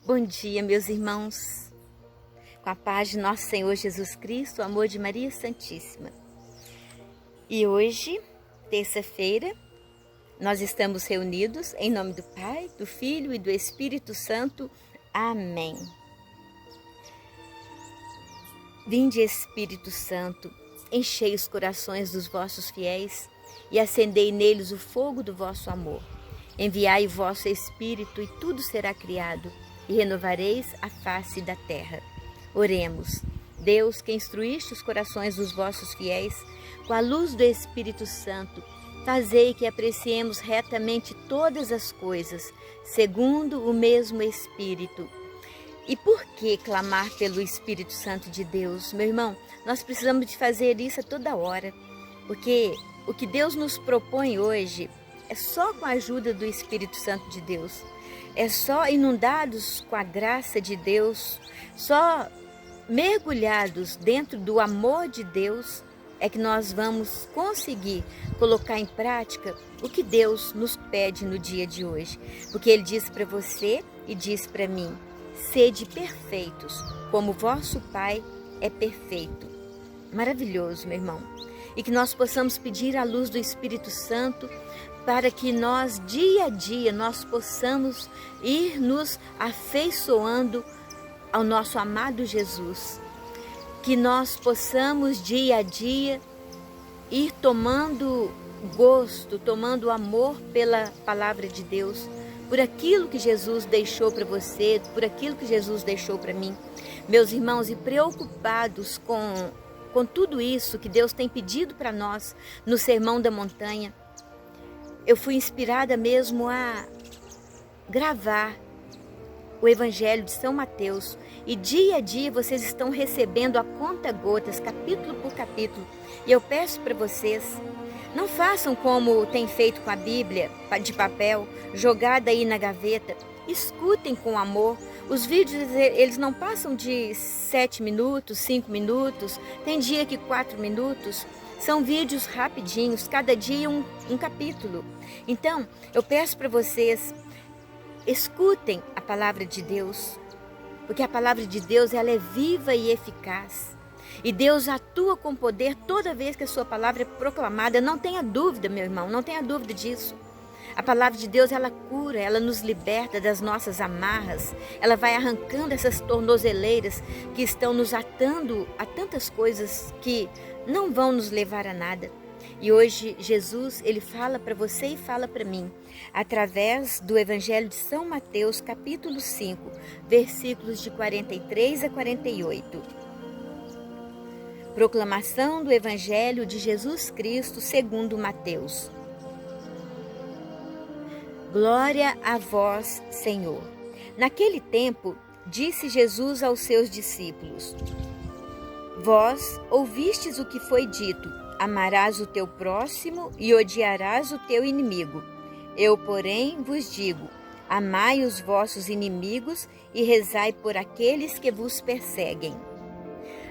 Bom dia, meus irmãos, com a paz de nosso Senhor Jesus Cristo, o amor de Maria Santíssima. E hoje, terça-feira, nós estamos reunidos em nome do Pai, do Filho e do Espírito Santo. Amém. Vinde, Espírito Santo, enchei os corações dos vossos fiéis e acendei neles o fogo do vosso amor. Enviai o vosso Espírito e tudo será criado, e renovareis a face da terra. Oremos. Deus, que instruíste os corações dos vossos fiéis, com a luz do Espírito Santo, fazei que apreciemos retamente todas as coisas, segundo o mesmo Espírito. E por que clamar pelo Espírito Santo de Deus? Meu irmão, nós precisamos de fazer isso a toda hora, porque o que Deus nos propõe hoje é só com a ajuda do Espírito Santo de Deus. É só inundados com a graça de Deus, só mergulhados dentro do amor de Deus, é que nós vamos conseguir colocar em prática o que Deus nos pede no dia de hoje. Porque Ele diz para você e diz para mim: sede perfeitos, como vosso Pai é perfeito. Maravilhoso, meu irmão. E que nós possamos pedir a luz do Espírito Santo para que nós, dia a dia, nós possamos ir nos afeiçoando ao nosso amado Jesus. Que nós possamos, dia a dia, ir tomando gosto, tomando amor pela palavra de Deus, por aquilo que Jesus deixou para você, por aquilo que Jesus deixou para mim. Meus irmãos, e preocupados com tudo isso que Deus tem pedido para nós no Sermão da Montanha, eu fui inspirada mesmo a gravar o Evangelho de São Mateus. E dia a dia vocês estão recebendo a conta-gotas, capítulo por capítulo. E eu peço para vocês, não façam como tem feito com a Bíblia de papel, jogada aí na gaveta. Escutem com amor. Os vídeos, eles não passam de 7 minutos, 5 minutos, tem dia que 4 minutos. São vídeos rapidinhos, cada dia um capítulo. Então, eu peço para vocês, escutem a palavra de Deus, porque a palavra de Deus, ela é viva e eficaz. E Deus atua com poder toda vez que a sua palavra é proclamada. Não tenha dúvida, meu irmão, não tenha dúvida disso. A palavra de Deus, ela cura, ela nos liberta das nossas amarras. Ela vai arrancando essas tornozeleiras que estão nos atando a tantas coisas que não vão nos levar a nada. E hoje Jesus, ele fala para você e fala para mim, através do Evangelho de São Mateus, capítulo 5, versículos de 43 a 48. Proclamação do Evangelho de Jesus Cristo segundo Mateus. Glória a vós, Senhor. Naquele tempo, disse Jesus aos seus discípulos: vós ouvistes o que foi dito, amarás o teu próximo e odiarás o teu inimigo. Eu, porém, vos digo, amai os vossos inimigos e rezai por aqueles que vos perseguem.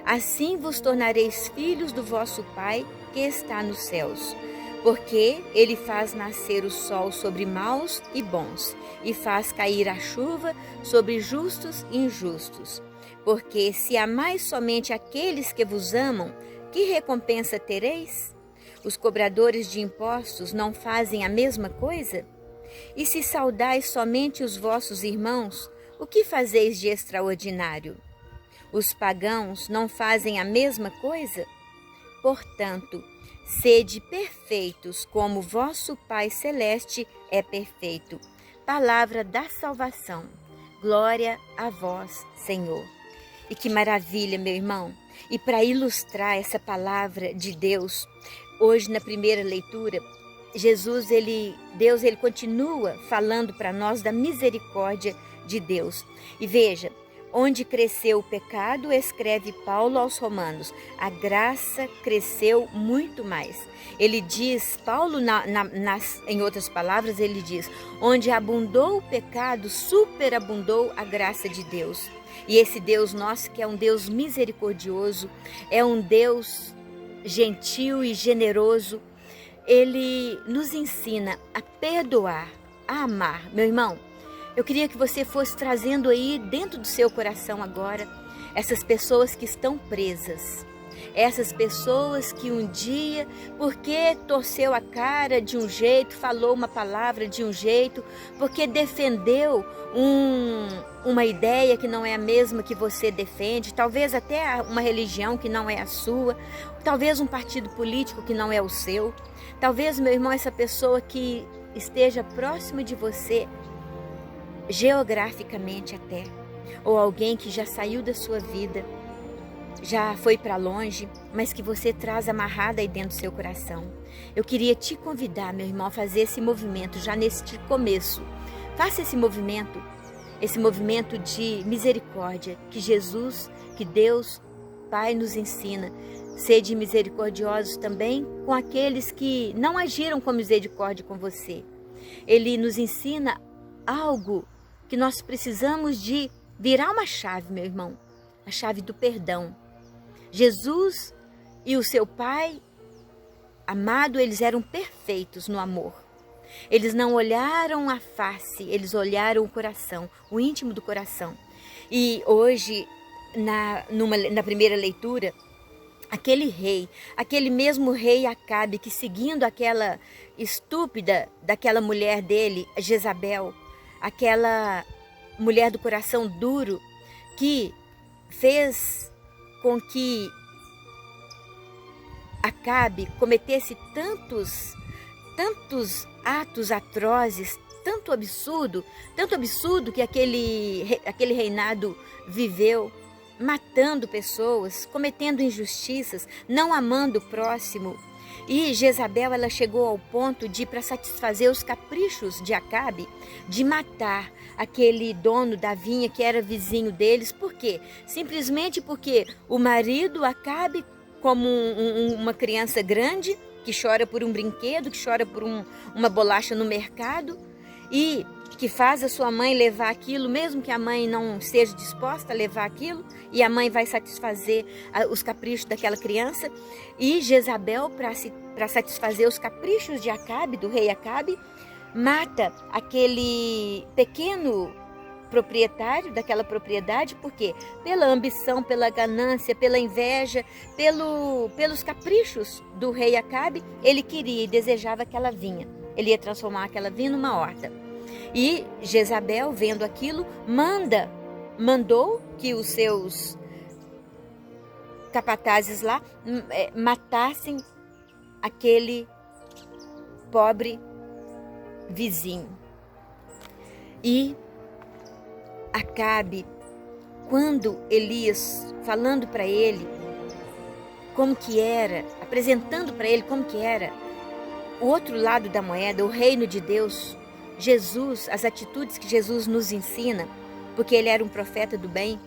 Assim vos tornareis filhos do vosso Pai que está nos céus. Porque ele faz nascer o sol sobre maus e bons, e faz cair a chuva sobre justos e injustos. Porque se amais somente aqueles que vos amam, que recompensa tereis? Os cobradores de impostos não fazem a mesma coisa? E se saudais somente os vossos irmãos, o que fazeis de extraordinário? Os pagãos não fazem a mesma coisa? Portanto, sede perfeitos como vosso Pai Celeste é perfeito. Palavra da salvação. Glória a vós, Senhor. E que maravilha, meu irmão. E para ilustrar essa palavra de Deus, hoje na primeira leitura, Deus continua falando para nós da misericórdia de Deus. E veja, onde cresceu o pecado, escreve Paulo aos Romanos, a graça cresceu muito mais. Ele diz, Paulo, em outras palavras, ele diz, onde abundou o pecado, superabundou a graça de Deus. E esse Deus nosso, que é um Deus misericordioso, é um Deus gentil e generoso, ele nos ensina a perdoar, a amar. Meu irmão, Eu queria que você fosse trazendo aí dentro do seu coração agora essas pessoas que estão presas. Essas pessoas que um dia, porque torceu a cara de um jeito, falou uma palavra de um jeito, porque defendeu uma ideia que não é a mesma que você defende, talvez até uma religião que não é a sua, talvez um partido político que não é o seu, talvez, meu irmão, essa pessoa que esteja próxima de você, geograficamente até, ou alguém que já saiu da sua vida, já foi para longe, mas que você traz amarrada aí dentro do seu coração. Eu queria te convidar, meu irmão, a fazer esse movimento já neste começo. Faça esse movimento de misericórdia que Jesus, que Deus Pai nos ensina. Sede misericordiosos também com aqueles que não agiram com misericórdia com você. Ele nos ensina algo que nós precisamos de virar uma chave, meu irmão, a chave do perdão. Jesus e o seu Pai amado, eles eram perfeitos no amor. Eles não olharam a face, eles olharam o coração, o íntimo do coração. E hoje, na primeira leitura, aquele mesmo rei Acabe, que seguindo aquela estúpida daquela mulher dele, Jezabel, aquela mulher do coração duro, que fez com que Acabe cometesse tantos atos atrozes, tanto absurdo que aquele reinado viveu, matando pessoas, cometendo injustiças, não amando o próximo. E Jezabel, ela chegou ao ponto de, para satisfazer os caprichos de Acabe, de matar aquele dono da vinha que era vizinho deles. Por quê? Simplesmente porque o marido Acabe, como uma criança grande, que chora por um brinquedo, que chora por uma bolacha no mercado, e que faz a sua mãe levar aquilo, mesmo que a mãe não esteja disposta a levar aquilo, e a mãe vai satisfazer os caprichos daquela criança. E Jezabel, para satisfazer os caprichos de Acabe, do rei Acabe, mata aquele pequeno proprietário daquela propriedade. Por quê? Pela ambição, pela ganância, pela inveja, pelos caprichos do rei Acabe. Ele queria e desejava aquela vinha. Ele ia transformar aquela vinha numa horta. E Jezabel, vendo aquilo, mandou que os seus capatazes lá matassem aquele pobre vizinho. E Acabe, quando Elias, falando para ele como que era, apresentando para ele como que era o outro lado da moeda, o reino de Deus, Jesus, as atitudes que Jesus nos ensina, porque ele era um profeta do bem,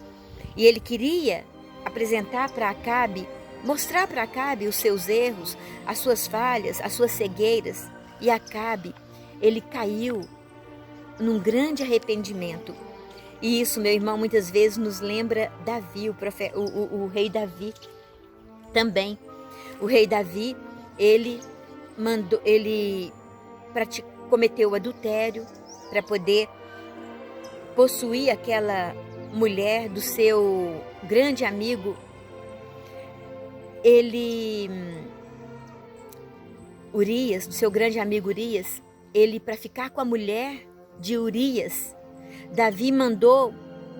e ele queria apresentar para Acabe, mostrar para Acabe os seus erros, as suas falhas, as suas cegueiras. E Acabe, ele caiu num grande arrependimento. E isso, meu irmão, muitas vezes nos lembra Davi, o rei Davi também. O rei Davi, ele cometeu adultério para poder possuir aquela mulher do seu grande amigo. Urias, do seu grande amigo Urias, ele, para ficar com a mulher de Urias, Davi mandou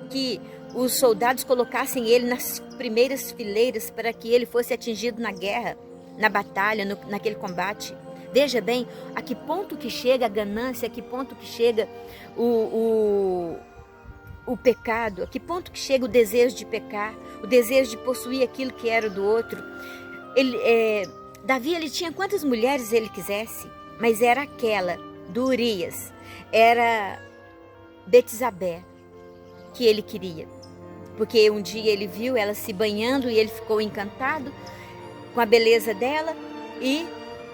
que os soldados colocassem ele nas primeiras fileiras para que ele fosse atingido na guerra, na batalha, naquele combate. Veja bem a que ponto que chega a ganância, a que ponto que chega o pecado, a que ponto que chega o desejo de pecar, o desejo de possuir aquilo que era do outro. Davi, ele tinha quantas mulheres ele quisesse, mas era aquela do Urias, era Betsabé que ele queria, porque um dia ele viu ela se banhando e ele ficou encantado com a beleza dela. E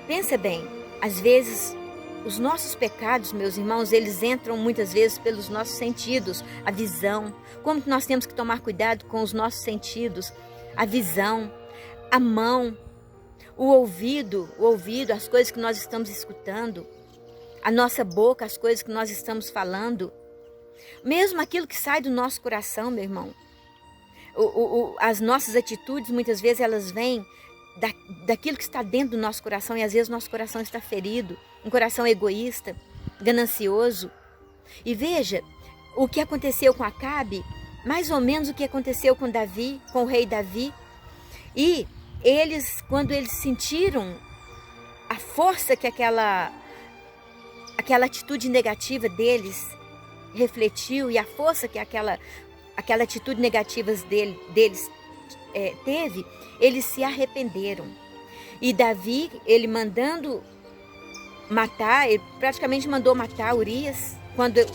pensa bem, às vezes os nossos pecados, meus irmãos, eles entram muitas vezes pelos nossos sentidos, a visão. Como que nós temos que tomar cuidado com os nossos sentidos? A visão, a mão, o ouvido, as coisas que nós estamos escutando, a nossa boca, as coisas que nós estamos falando. Mesmo aquilo que sai do nosso coração, meu irmão. As nossas atitudes, muitas vezes, elas vêm daquilo que está dentro do nosso coração, e às vezes nosso coração está ferido, um coração egoísta, ganancioso. E veja, o que aconteceu com Acabe, mais ou menos o que aconteceu com Davi, com o rei Davi. E eles, quando eles sentiram a força que aquela atitude negativa deles refletiu, e a força que aquela atitude negativa deles teve, eles se arrependeram. E Davi, ele mandando matar, ele praticamente mandou matar Urias.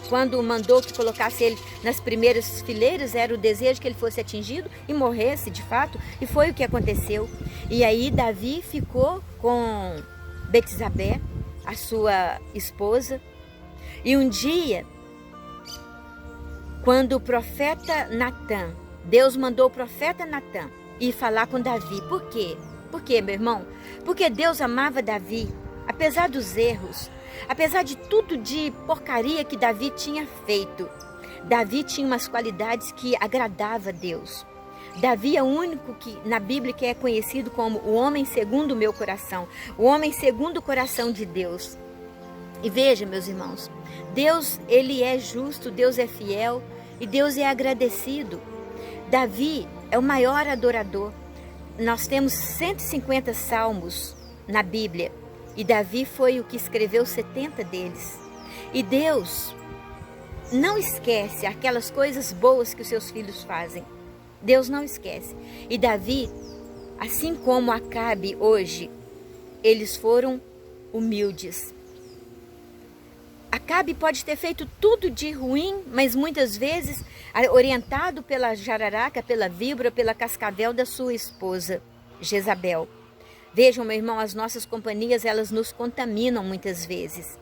Quando mandou que colocasse ele nas primeiras fileiras, era o desejo que ele fosse atingido e morresse de fato, e foi o que aconteceu. E aí Davi ficou com Betsabé, a sua esposa. E um dia, quando o profeta Natã, Deus mandou o profeta Natã ir falar com Davi. Por quê? Por quê, meu irmão? Porque Deus amava Davi, apesar dos erros, apesar de tudo de porcaria que Davi tinha feito. Davi tinha umas qualidades que agradava a Deus. Davi é o único que na Bíblia que é conhecido como o homem segundo o meu coração, o homem segundo o coração de Deus. E veja, meus irmãos, Deus, ele é justo, Deus é fiel e Deus é agradecido. Davi é o maior adorador. Nós temos 150 salmos na Bíblia e Davi foi o que escreveu 70 deles. E Deus não esquece aquelas coisas boas que os seus filhos fazem. Deus não esquece. E Davi, assim como Acabe hoje, eles foram humildes. Acabe pode ter feito tudo de ruim, mas muitas vezes orientado pela jararaca, pela víbora, pela cascavel da sua esposa, Jezabel. Vejam, meu irmão, as nossas companhias, elas nos contaminam muitas vezes.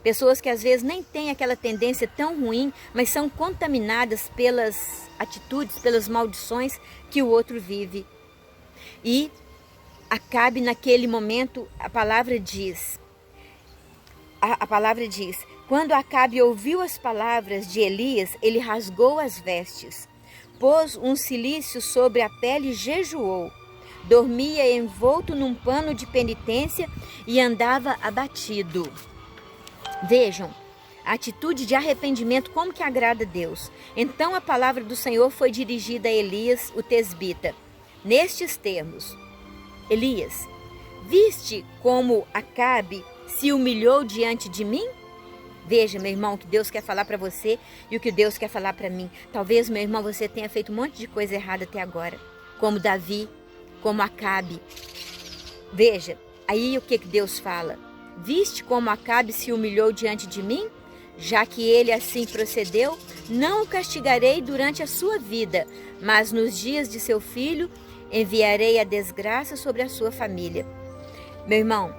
Pessoas que às vezes nem têm aquela tendência tão ruim, mas são contaminadas pelas atitudes, pelas maldições que o outro vive. E Acabe, naquele momento, a palavra diz, quando Acabe ouviu as palavras de Elias, ele rasgou as vestes, pôs um cilício sobre a pele e jejuou. Dormia envolto num pano de penitência e andava abatido. Vejam, a atitude de arrependimento, como que agrada a Deus. Então a palavra do Senhor foi dirigida a Elias, o tesbita, nestes termos: Elias, viste como Acabe se humilhou diante de mim? Veja, meu irmão, o que Deus quer falar para você e o que Deus quer falar para mim. Talvez, meu irmão, você tenha feito um monte de coisa errada até agora, como Davi, como Acabe. Veja, aí o que Deus fala? Viste como Acabe se humilhou diante de mim? Já que ele assim procedeu, não o castigarei durante a sua vida, mas nos dias de seu filho enviarei a desgraça sobre a sua família. Meu irmão,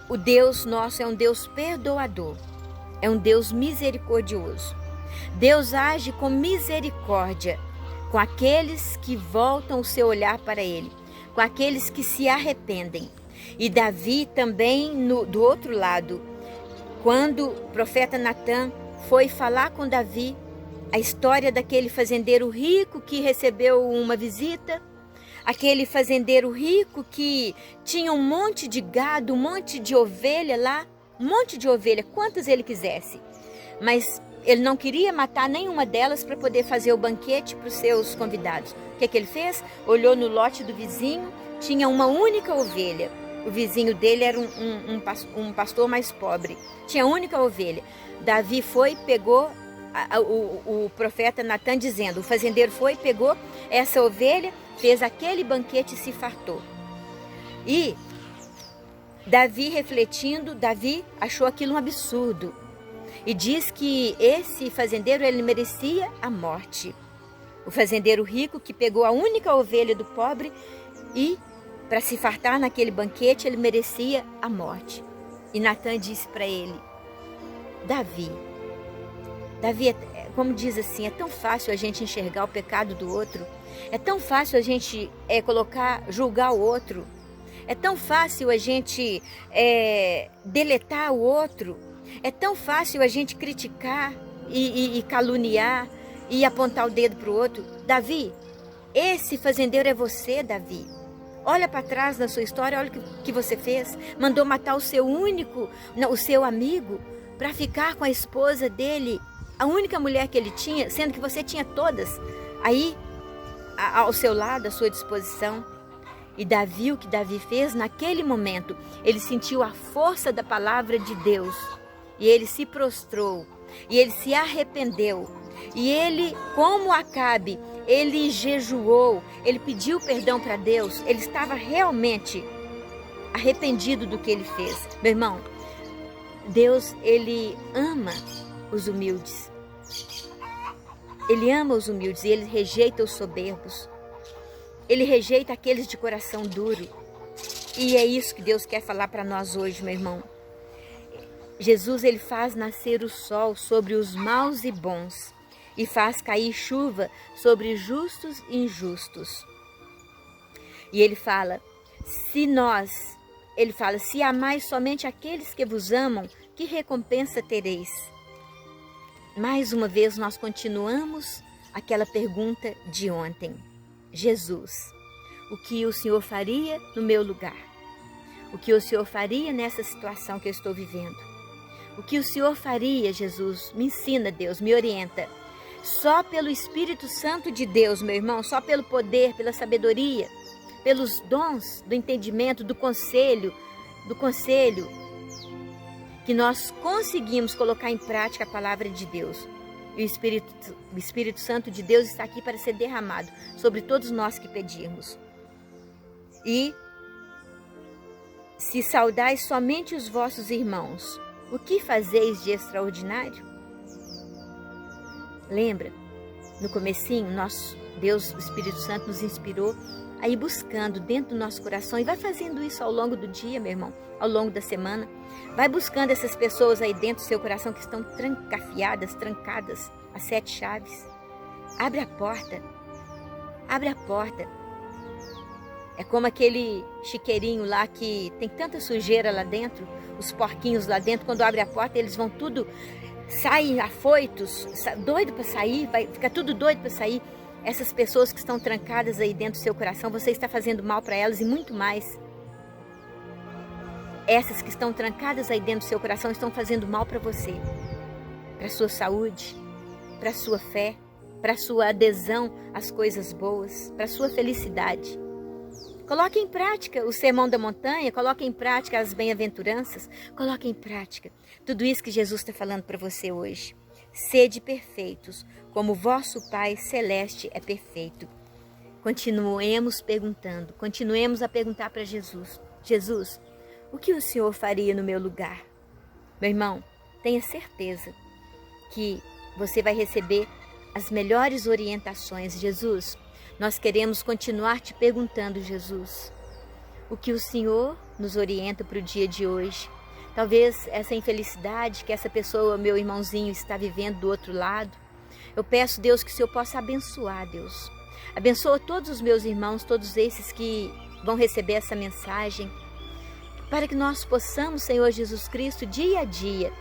o Deus nosso é um Deus perdoador, é um Deus misericordioso. Deus age com misericórdia com aqueles que voltam o seu olhar para Ele, com aqueles que se arrependem. E Davi também, do outro lado, quando o profeta Natã foi falar com Davi a história daquele fazendeiro rico que recebeu uma visita, aquele fazendeiro rico que tinha um monte de gado, um monte de ovelha lá, um monte de ovelha, quantas ele quisesse. Mas ele não queria matar nenhuma delas para poder fazer o banquete para os seus convidados. O que ele fez? Olhou no lote do vizinho, tinha uma única ovelha. O vizinho dele era um pastor mais pobre, tinha única ovelha. Davi foi, pegou o profeta Natã dizendo, o fazendeiro foi, pegou essa ovelha, fez aquele banquete e se fartou. E Davi, refletindo, Davi achou aquilo um absurdo. E diz que esse fazendeiro, ele merecia a morte. O fazendeiro rico que pegou a única ovelha do pobre e, para se fartar naquele banquete, ele merecia a morte. E Natã disse para ele, Davi, como diz assim, é tão fácil a gente enxergar o pecado do outro, é tão fácil a gente julgar o outro, é tão fácil a gente deletar o outro. É tão fácil a gente criticar e caluniar e apontar o dedo para o outro. Davi, esse fazendeiro é você, Davi. Olha para trás na sua história, olha o que você fez. Mandou matar o seu o seu amigo, para ficar com a esposa dele, a única mulher que ele tinha, sendo que você tinha todas aí ao seu lado, à sua disposição. E Davi, o que Davi fez naquele momento, ele sentiu a força da palavra de Deus. E ele se prostrou, e ele se arrependeu. E ele, como Acabe, ele jejuou, ele pediu perdão para Deus. Ele estava realmente arrependido do que ele fez. Meu irmão, Deus, ele ama os humildes. Ele ama os humildes e ele rejeita os soberbos. Ele rejeita aqueles de coração duro. E é isso que Deus quer falar para nós hoje, meu irmão. Jesus, ele faz nascer o sol sobre os maus e bons e faz cair chuva sobre justos e injustos. E ele fala, se amais somente aqueles que vos amam, que recompensa tereis? Mais uma vez nós continuamos aquela pergunta de ontem. Jesus, o que o Senhor faria no meu lugar? O que o Senhor faria nessa situação que eu estou vivendo? O que o Senhor faria, Jesus? Me ensina, Deus, me orienta. Só pelo Espírito Santo de Deus, meu irmão, só pelo poder, pela sabedoria, pelos dons do entendimento, do conselho, que nós conseguimos colocar em prática a palavra de Deus. E o Espírito Santo de Deus está aqui para ser derramado sobre todos nós que pedirmos. E se saudais somente os vossos irmãos, o que fazeis de extraordinário? Lembra, no comecinho, Deus, o Espírito Santo, nos inspirou a ir buscando dentro do nosso coração, e vai fazendo isso ao longo do dia, meu irmão, ao longo da semana. Vai buscando essas pessoas aí dentro do seu coração que estão trancadas, as 7 chaves. Abre a porta. É como aquele chiqueirinho lá que tem tanta sujeira lá dentro, os porquinhos lá dentro, quando abre a porta, eles vão tudo, saem afoitos, doido para sair, vai ficar tudo doido para sair. Essas pessoas que estão trancadas aí dentro do seu coração, você está fazendo mal para elas e muito mais. Essas que estão trancadas aí dentro do seu coração estão fazendo mal para você, para a sua saúde, para a sua fé, para a sua adesão às coisas boas, para a sua felicidade. Coloque em prática o sermão da montanha, coloque em prática as bem-aventuranças, coloque em prática tudo isso que Jesus está falando para você hoje. Sede perfeitos, como vosso Pai Celeste é perfeito. Continuemos a perguntar para Jesus. Jesus, o que o Senhor faria no meu lugar? Meu irmão, tenha certeza que você vai receber as melhores orientações. Jesus, nós queremos continuar te perguntando, Jesus, o que o Senhor nos orienta para o dia de hoje. Talvez essa infelicidade que essa pessoa, meu irmãozinho, está vivendo do outro lado. Eu peço, Deus, que o Senhor possa abençoar, Deus. Abençoa todos os meus irmãos, todos esses que vão receber essa mensagem, para que nós possamos, Senhor Jesus Cristo, dia a dia,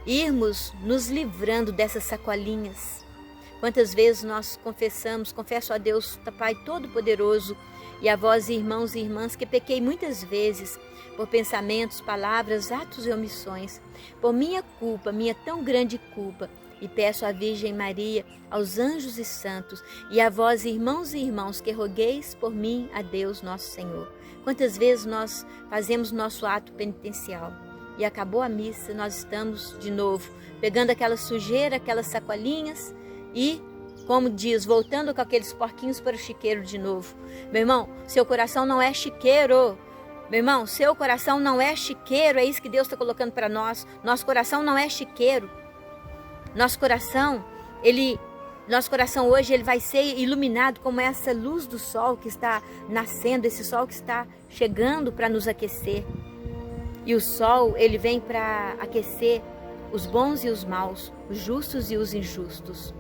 irmos nos livrando dessas sacolinhas. Quantas vezes nós confesso a Deus, Pai Todo-Poderoso, e a vós, irmãos e irmãs, que pequei muitas vezes por pensamentos, palavras, atos e omissões, por minha culpa, minha tão grande culpa, e peço à Virgem Maria, aos anjos e santos, e a vós, irmãos e irmãos, que rogueis por mim a Deus nosso Senhor. Quantas vezes nós fazemos nosso ato penitencial e acabou a missa, nós estamos de novo pegando aquela sujeira, aquelas sacolinhas e, como diz, voltando com aqueles porquinhos para o chiqueiro de novo. Meu irmão, seu coração não é chiqueiro. Meu irmão, seu coração não é chiqueiro, é isso que Deus está colocando para nós. Nosso coração não é chiqueiro. Nosso coração hoje ele vai ser iluminado como essa luz do sol que está nascendo, esse sol que está chegando para nos aquecer. E o sol, ele vem para aquecer os bons e os maus, os justos e os injustos.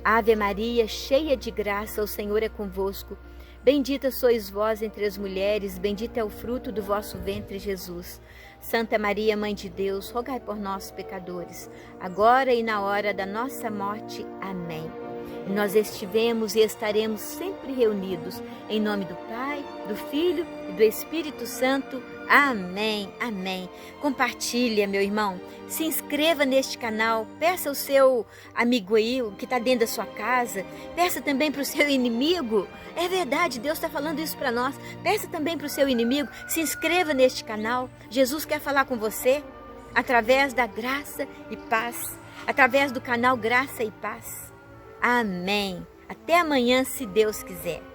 Ave Maria, cheia de graça, o Senhor é convosco. Bendita sois vós entre as mulheres, bendito é o fruto do vosso ventre, Jesus. Santa Maria, Mãe de Deus, rogai por nós, pecadores, agora e na hora da nossa morte. Amém. E nós estivemos e estaremos sempre reunidos, em nome do Pai, do Filho e do Espírito Santo. Amém, amém. Compartilha, meu irmão, se inscreva neste canal, peça ao seu amigo aí, que está dentro da sua casa, peça também para o seu inimigo. É verdade, Deus está falando isso para nós. Peça também para o seu inimigo, se inscreva neste canal. Jesus quer falar com você através da graça e paz, através do canal Graça e Paz. Amém. Até amanhã, se Deus quiser.